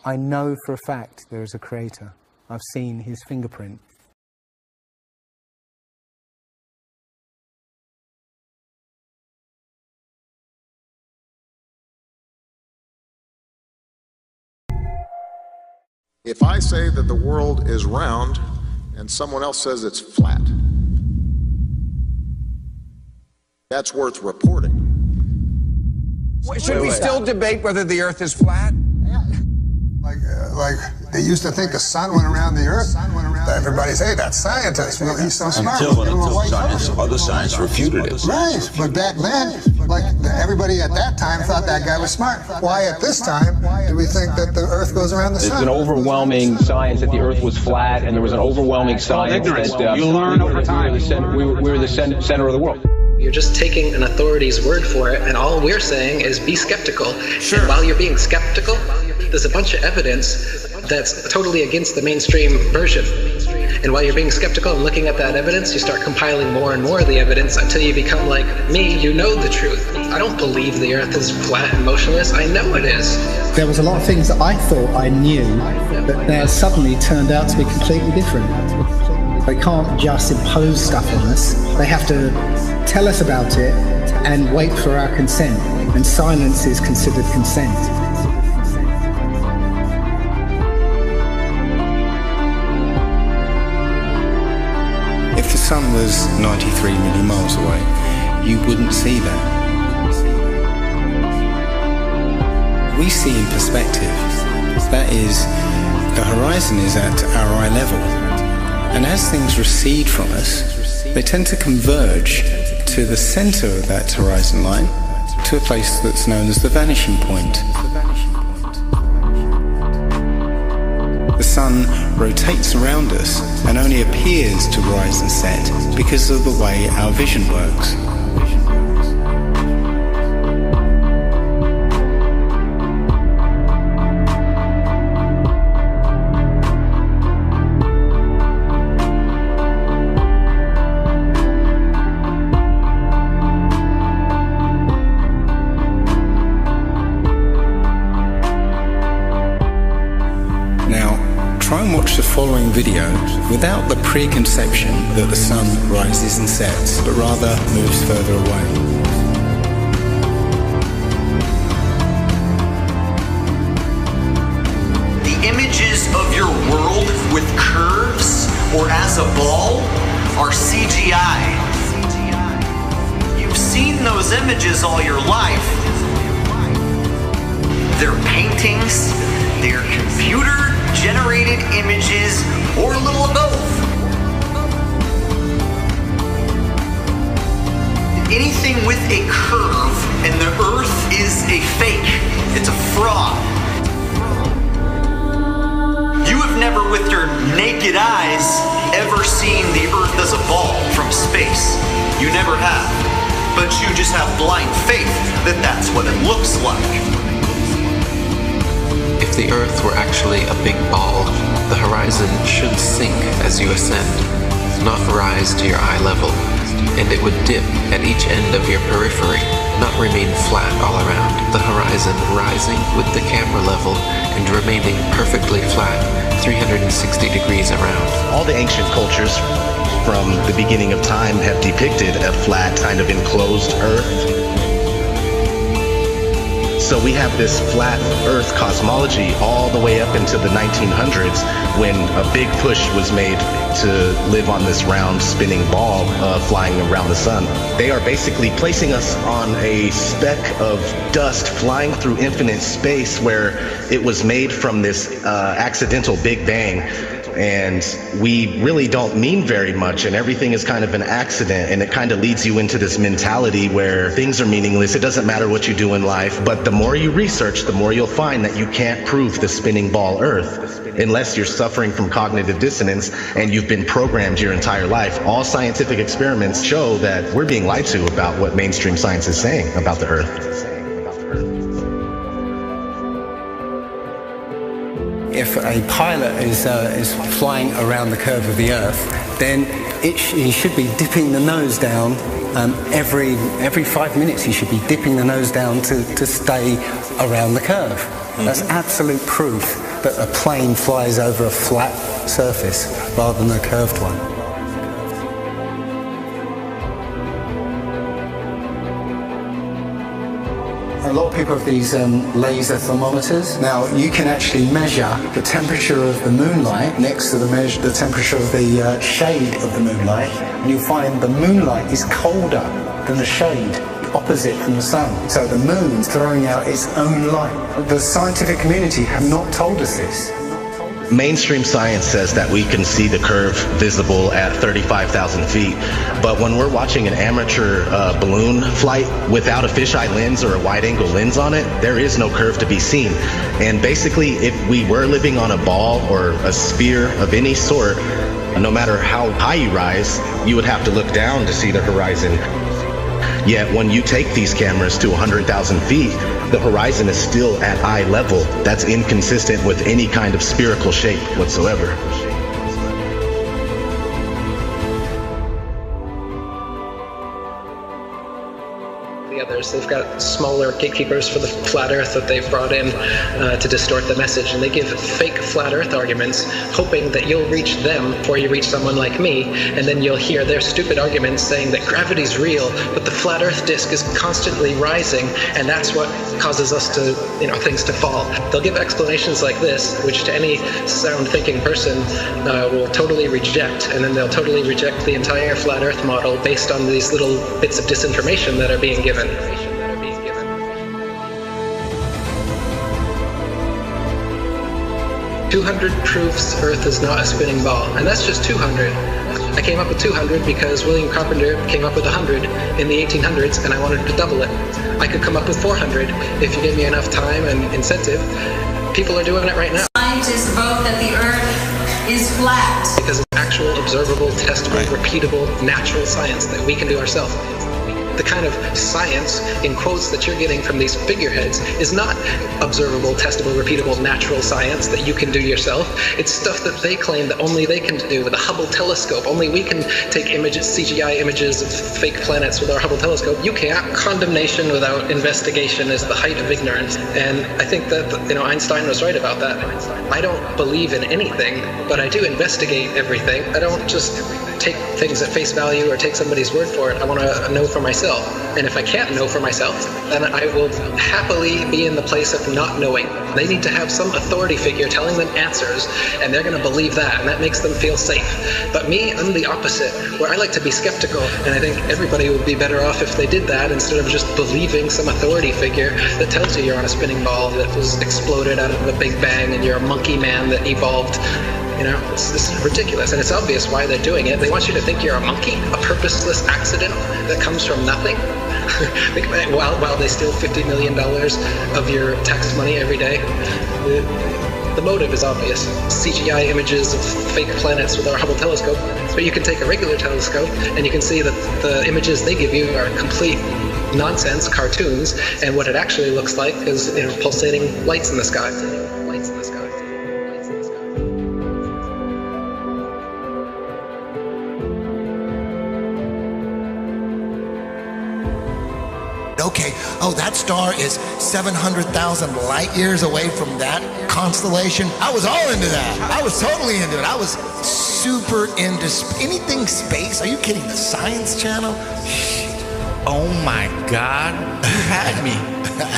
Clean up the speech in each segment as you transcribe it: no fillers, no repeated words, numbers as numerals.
I know for a fact there is a creator. I've seen his fingerprint. If I say that the world is round and someone else says it's flat, that's worth reporting. Should we still debate whether the Earth is flat? Like they used to think the sun went around the Earth. Everybody say that's scientist. Well, he's so smart. Until other science refuted it. Right, but back then, everybody at that time thought that guy was smart. Why at this time do we think that the Earth goes around the sun? There's an overwhelming science that the Earth was flat, and there was an overwhelming science that you'll learn over time. We were the center of the world. You're just taking an authority's word for it, and all we're saying is be skeptical. Sure. And while you're being skeptical, there's a bunch of evidence that's totally against the mainstream version. And while you're being skeptical and looking at that evidence, you start compiling more and more of the evidence until you become like me, you know the truth. I don't believe the Earth is flat and motionless. I know it is. There was a lot of things that I thought I knew that now suddenly turned out to be completely different. They can't just impose stuff on us. They have to tell us about it and wait for our consent. And silence is considered consent. If the sun was 93 million miles away, you wouldn't see that. We see in perspective. That is, the horizon is at our eye level. And as things recede from us, they tend to converge to the center of that horizon line, to a place that's known as the vanishing point. The sun rotates around us and only appears to rise and set because of the way our vision works. Try and watch the following video without the preconception that the sun rises and sets, but rather moves further away. The images of your world with curves or as a ball are CGI. You've seen those images all your life. They're paintings, they're computer-generated images, or a little of both. Anything with a curve and the Earth is a fake. It's a fraud. You have never with your naked eyes ever seen the Earth as a ball from space. You never have. But you just have blind faith that that's what it looks like. If the Earth were actually a big ball, the horizon should sink as you ascend, not rise to your eye level, and it would dip at each end of your periphery, not remain flat all around, the horizon rising with the camera level and remaining perfectly flat 360 degrees around. All the ancient cultures from the beginning of time have depicted a flat, kind of enclosed Earth. So we have this flat Earth cosmology all the way up into the 1900s when a big push was made to live on this round spinning ball flying around the sun. They are basically placing us on a speck of dust flying through infinite space where it was made from this accidental Big Bang. And we really don't mean very much, and everything is kind of an accident, and it kind of leads you into this mentality where things are meaningless. It doesn't matter what you do in life, but the more you research, the more you'll find that you can't prove the spinning ball Earth unless you're suffering from cognitive dissonance and you've been programmed your entire life. All scientific experiments show that we're being lied to about what mainstream science is saying about the Earth. If a pilot is flying around the curve of the Earth, then he should be dipping the nose down every 5 minutes. He should be dipping the nose down to stay around the curve. That's absolute proof that a plane flies over a flat surface rather than a curved one. A lot of people have these laser thermometers. Now, you can actually measure the temperature of the moonlight next to the temperature of the shade of the moonlight, and you'll find the moonlight is colder than the shade opposite from the sun. So the moon's throwing out its own light. The scientific community have not told us this. Mainstream science says that we can see the curve visible at 35,000 feet, but when we're watching an amateur balloon flight without a fisheye lens or a wide-angle lens on it, there is no curve to be seen. And basically, if we were living on a ball or a sphere of any sort, no matter how high you rise, you would have to look down to see the horizon. Yet when you take these cameras to 100,000 feet, the horizon is still at eye level. That's inconsistent with any kind of spherical shape whatsoever. Others. They've got smaller gatekeepers for the flat earth that they've brought in to distort the message, and they give fake flat earth arguments, hoping that you'll reach them before you reach someone like me, and then you'll hear their stupid arguments saying that gravity's real, but the flat earth disk is constantly rising, and that's what causes us to, things to fall. They'll give explanations like this, which to any sound thinking person will totally reject, and then they'll totally reject the entire flat earth model based on these little bits of disinformation that are being given. 200 proofs Earth is not a spinning ball, and that's just 200. I came up with 200 because William Carpenter came up with 100 in the 1800s, and I wanted to double it. I could come up with 400 if you give me enough time and incentive. People are doing it right now. Scientists vote that the Earth is flat. Because it's actual, observable, testable, repeatable, natural science that we can do ourselves. The kind of science, in quotes, that you're getting from these figureheads is not observable, testable, repeatable, natural science that you can do yourself. It's stuff that they claim that only they can do with the Hubble telescope. Only we can take images, CGI images of fake planets with our Hubble telescope. You can't. Condemnation without investigation is the height of ignorance. And I think that, Einstein was right about that. I don't believe in anything, but I do investigate everything. I don't just take things at face value or take somebody's word for it. I want to know for myself. And if I can't know for myself, then I will happily be in the place of not knowing. They need to have some authority figure telling them answers, and they're going to believe that, and that makes them feel safe. But me, I'm the opposite, where I like to be skeptical, and I think everybody would be better off if they did that instead of just believing some authority figure that tells you you're on a spinning ball that was exploded out of a big bang and you're a monkey man that evolved. It's ridiculous, and it's obvious why they're doing it. They want you to think you're a monkey, a purposeless accident that comes from nothing, while they steal $50 million of your tax money every day. The motive is obvious. CGI images of fake planets with our Hubble telescope, but you can take a regular telescope and you can see that the images they give you are complete nonsense, cartoons, and what it actually looks like is pulsating lights in the sky. Lights in the sky. Okay, that star is 700,000 light years away from that constellation. I was all into that. I was totally into it. I was super into anything space. Are you kidding? The Science Channel? Oh my God, you had me.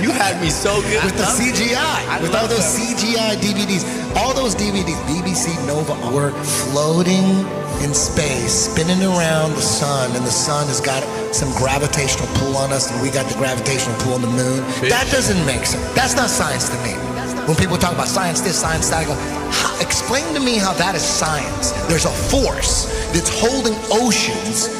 You had me so good. With the CGI, with all those CGI DVDs. All those DVDs, BBC Nova, were floating in space, spinning around the sun, and the sun has got some gravitational pull on us, and we got the gravitational pull on the moon. That doesn't make sense. That's not science to me. When people talk about science this, science that, I go, explain to me how that is science. There's a force that's holding oceans,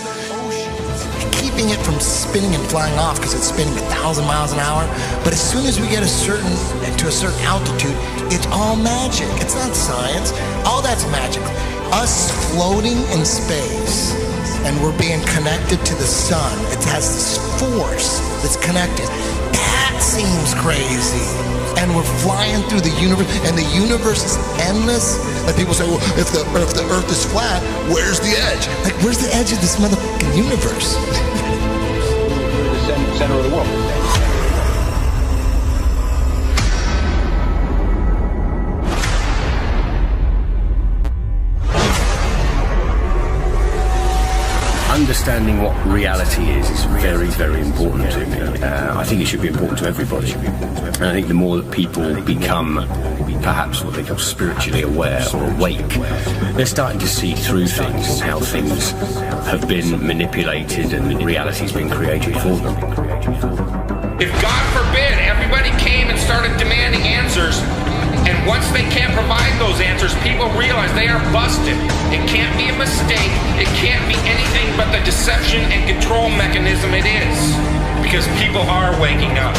keeping it from spinning and flying off because it's spinning 1,000 miles an hour. But as soon as we get to a certain altitude, it's all magic. It's not science. All that's magic. Us floating in space, and we're being connected to the sun. It has this force that's connected. That seems crazy. And we're flying through the universe, and the universe is endless. Like people say, well, if the Earth is flat, where's the edge? Like, where's the edge of this motherfucking universe? We're the center of the world. understanding what reality is very, very important to me. I think it should be important to everybody. And I think the more that people become perhaps what they call spiritually aware or awake, they're starting to see through things and how things have been manipulated and reality's been created for them. If, God forbid, everybody came and started demanding answers, and once they can't provide those answers, people realize they are busted. It can't be a mistake. It can't be anything but the deception and control mechanism it is. Because people are waking up.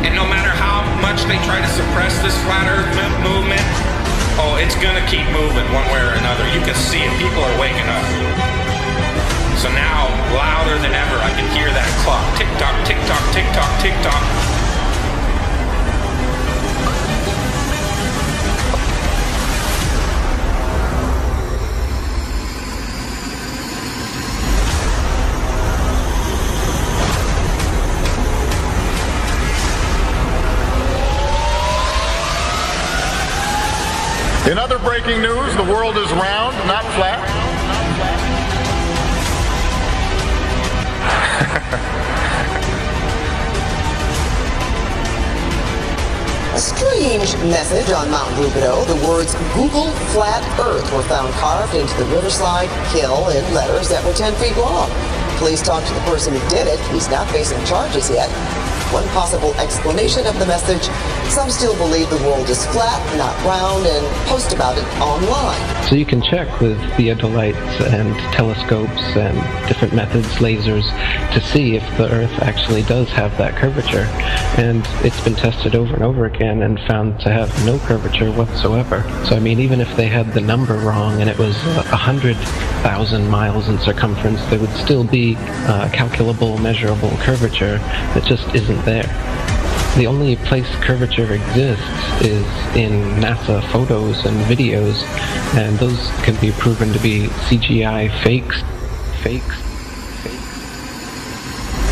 And no matter how much they try to suppress this flat earth movement, oh, it's gonna keep moving one way or another. You can see it. People are waking up. So now, louder than ever, I can hear that clock. Tick-tock, tick-tock, tick-tock, tick-tock. In other breaking news, the world is round, not flat. A strange message on Mount Rubidoux. The words Google Flat Earth were found carved into the Riverside Hill in letters that were 10 feet long. Police talked to the person who did it. He's not facing charges yet. One possible explanation of the message: some still believe the world is flat, not round, and post about it online. So you can check with theodolites and telescopes and different methods, lasers, to see if the Earth actually does have that curvature. And it's been tested over and over again and found to have no curvature whatsoever. So I mean, even if they had the number wrong and it was 100,000 miles in circumference, there would still be a calculable, measurable curvature that just isn't there. The only place curvature exists is in NASA photos and videos, and those can be proven to be CGI fakes.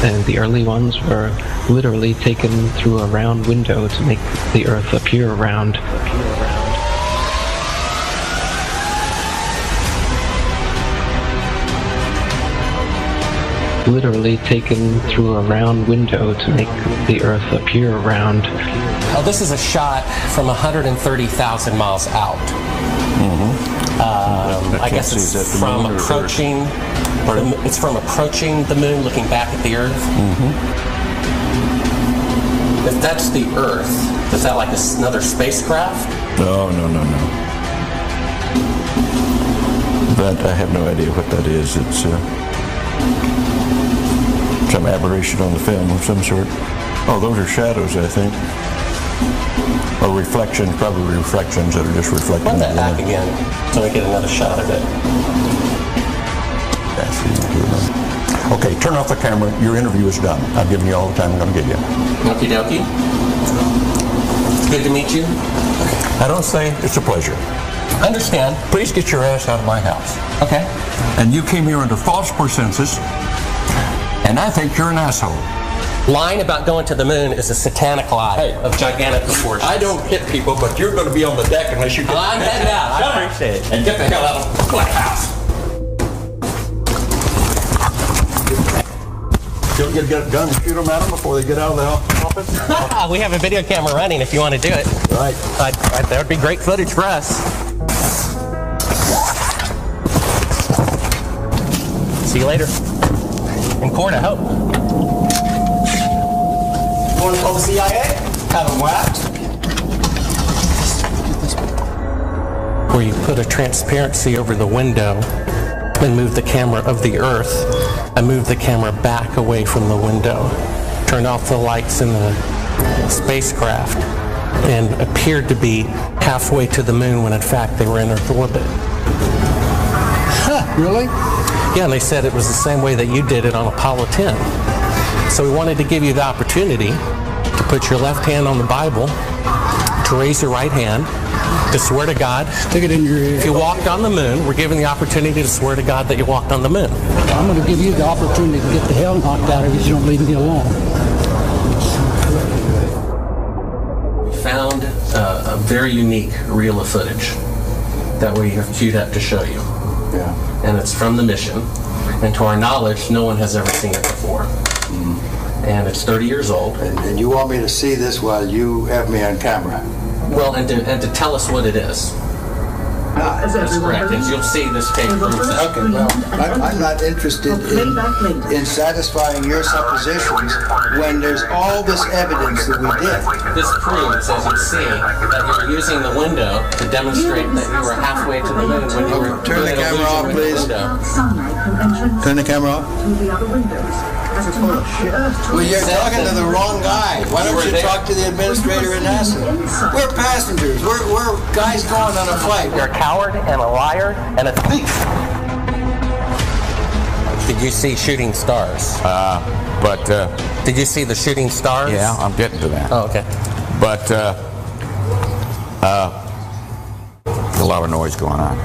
And the early ones were literally taken through a round window to make the Earth appear round. Literally taken through a round window to make the Earth appear round. Oh, this is a shot from 130,000 miles out. I guess it's from approaching. It's from approaching the moon, looking back at the Earth. If that's the Earth, is that like another spacecraft? No. That I have no idea what that is. It's some aberration on the film of some sort. Oh, those are shadows, I think. Or reflections, probably reflections that are just reflecting. Run that back again so we get another shot of it. Okay, turn off the camera. Your interview is done. I've given you all the time I'm going to give you. Okie dokie. Good to meet you. I don't say it's a pleasure. Understand. Please get your ass out of my house. Okay. And you came here under false pretenses, and I think you're an asshole. Lying about going to the moon is a satanic lie of gigantic proportions. I don't hit people, but you're going to be on the deck unless you get... I'm heading out. I appreciate it. And get the hell out of my house. You'll get a gun and shoot them at them before they get out of the office? We have a video camera running if you want to do it. Right. That would be great footage for us. See you later. In court, I hope. You want to call the CIA? Have them whacked? Where you put a transparency over the window and move the camera of the Earth, I moved the camera back away from the window, turned off the lights in the spacecraft, and appeared to be halfway to the moon when in fact they were in Earth orbit. Huh, really? Yeah, and they said it was the same way that you did it on Apollo 10. So we wanted to give you the opportunity to put your left hand on the Bible, to raise your right hand, to swear to God. Stick it in your ear. If you walked on the moon, we're given the opportunity to swear to God that you walked on the moon. I'm going to give you the opportunity to get the hell knocked out of you if you don't leave me alone. We found a very unique reel of footage that we have queued up to show you. Yeah. And it's from the mission. And to our knowledge, no one has ever seen it before. And it's 30 years old. And you want me to see this while you have me on camera? Well, and to tell us what it is. That's correct. And you'll see this tape proves that. Okay, well, I'm not interested in satisfying your suppositions when there's all this evidence that we did. This proves, as you see, that you were using the window to demonstrate that you were halfway to the moon when you were Turn the camera off, please. Turn the camera off. Well, you're talking to the wrong guy. Why don't you talk to the administrator in NASA? We're passengers. We're guys going on a flight. You're a coward and a liar and a thief. Did you see shooting stars? Did you see the shooting stars? Yeah, I'm getting to that. Oh, okay. But a lot of noise going on.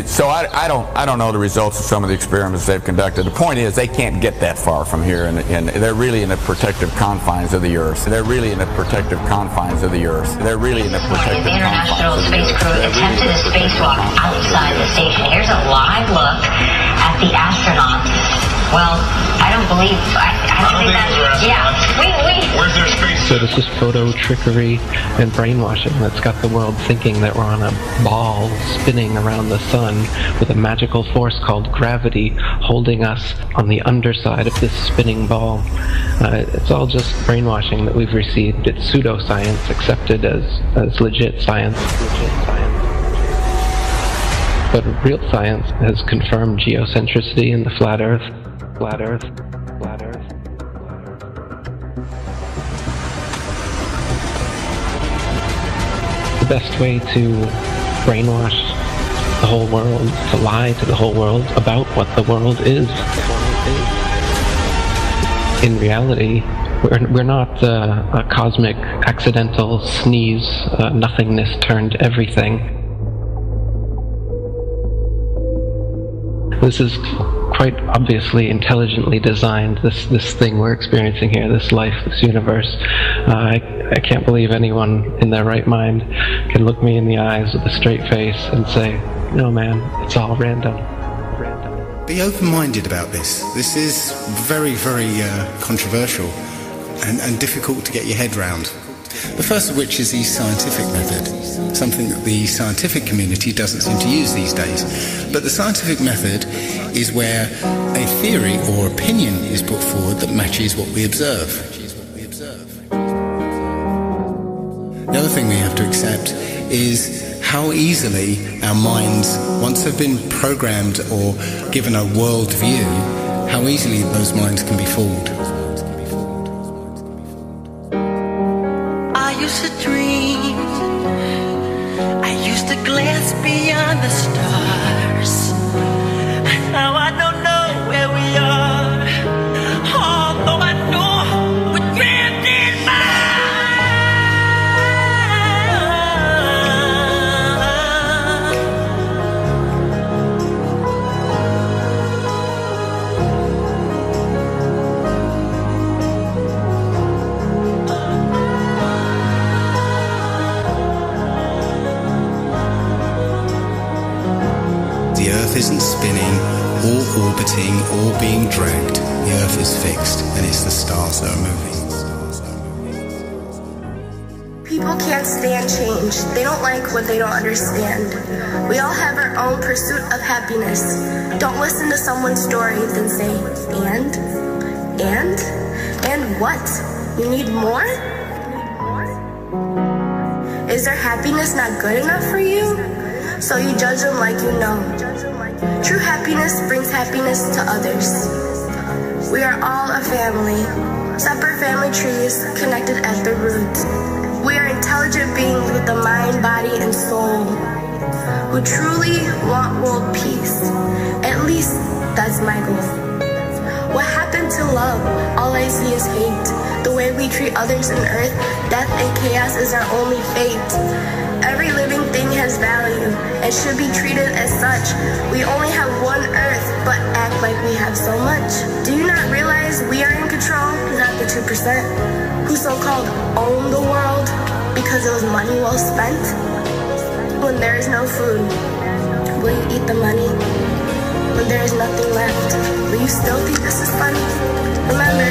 So I don't know the results of some of the experiments they've conducted. The point is they can't get that far from here, and they're really in the protective confines of the Earth. They're really in the protective confines of the Earth. They're really in the protective confines of the Earth. The International Space Crew attempted a spacewalk outside the station. Here's a live look at the astronauts. Well, I don't believe. I don't think that's. Yeah. Where's their space? So this is photo trickery and brainwashing that's got the world thinking that we're on a ball spinning around the sun with a magical force called gravity holding us on the underside of this spinning ball. It's all just brainwashing that we've received. It's pseudoscience accepted as legit science. But real science has confirmed geocentricity in the flat Earth. Flat Earth. Flat Earth. The best way to brainwash the whole world, to lie to the whole world about what the world is. In reality, we're not a cosmic accidental sneeze, nothingness turned everything. This is quite obviously intelligently designed, this thing we're experiencing here, this life, this universe. I can't believe anyone in their right mind can look me in the eyes with a straight face and say, no man, it's all random. Be open-minded about this. This is very, very controversial and difficult to get your head round. The first of which is the scientific method, something that the scientific community doesn't seem to use these days. But the scientific method is where a theory or opinion is put forward that matches what we observe. The other thing we have to accept is how easily our minds, once they've been programmed or given a world view, how easily those minds can be fooled. I used to dream, I used to glance beyond the stars. Now I don't know where we are, although I know we're drifting by. The Earth isn't spinning or orbiting or being dragged. The Earth is fixed and it's the stars that are moving. People can't stand change. They don't like what they don't understand. We all have our own pursuit of happiness. Don't listen to someone's story, then say, and what? You need more? Is their happiness not good enough for you? So you judge them like you know. True happiness brings happiness to others. We are all a family, separate family trees connected at the roots. We are intelligent beings with a mind, body, and soul who truly want world peace. At least that's my goal. What happened to love? All I see is hate. The way we treat others on earth, death and chaos is our only fate. Every living thing has value and should be treated as such. We only have one earth, but act like we have so much. Do you not realize we are in control, not the 2%, who so-called own the world because it was money well spent? When there is no food, will you eat the money? when there is nothing left. Will you still think this is funny? Remember,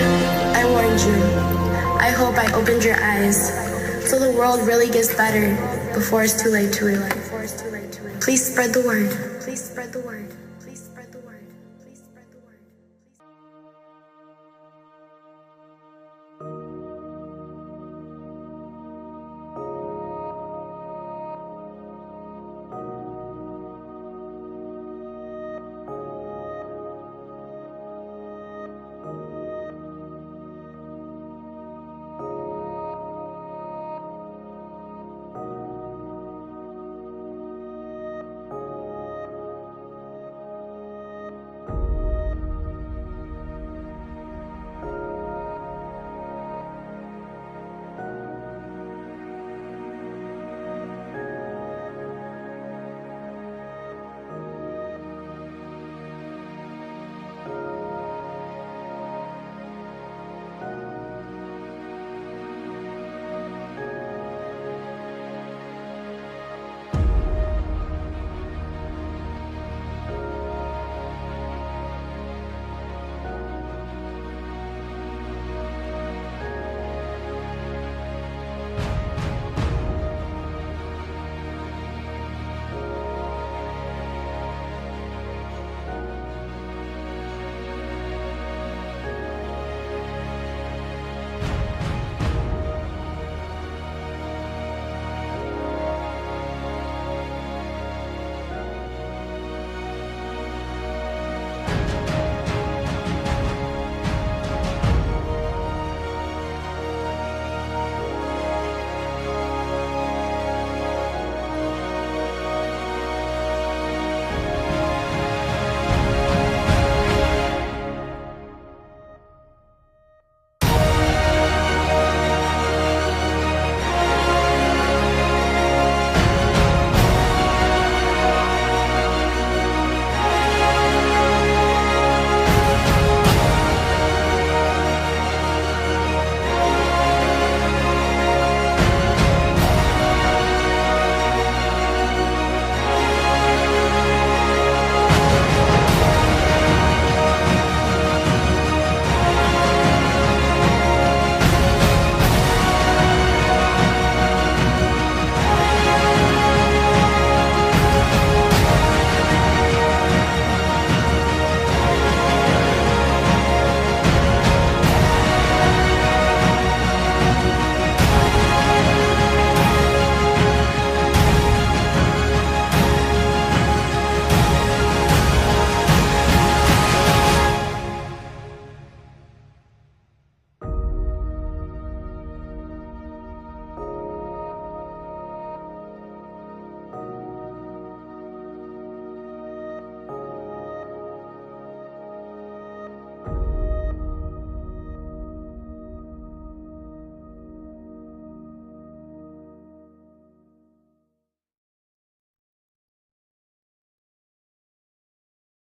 I warned you. I hope I opened your eyes so the world really gets better before it's too late to realize. Please spread the word. Please spread the word.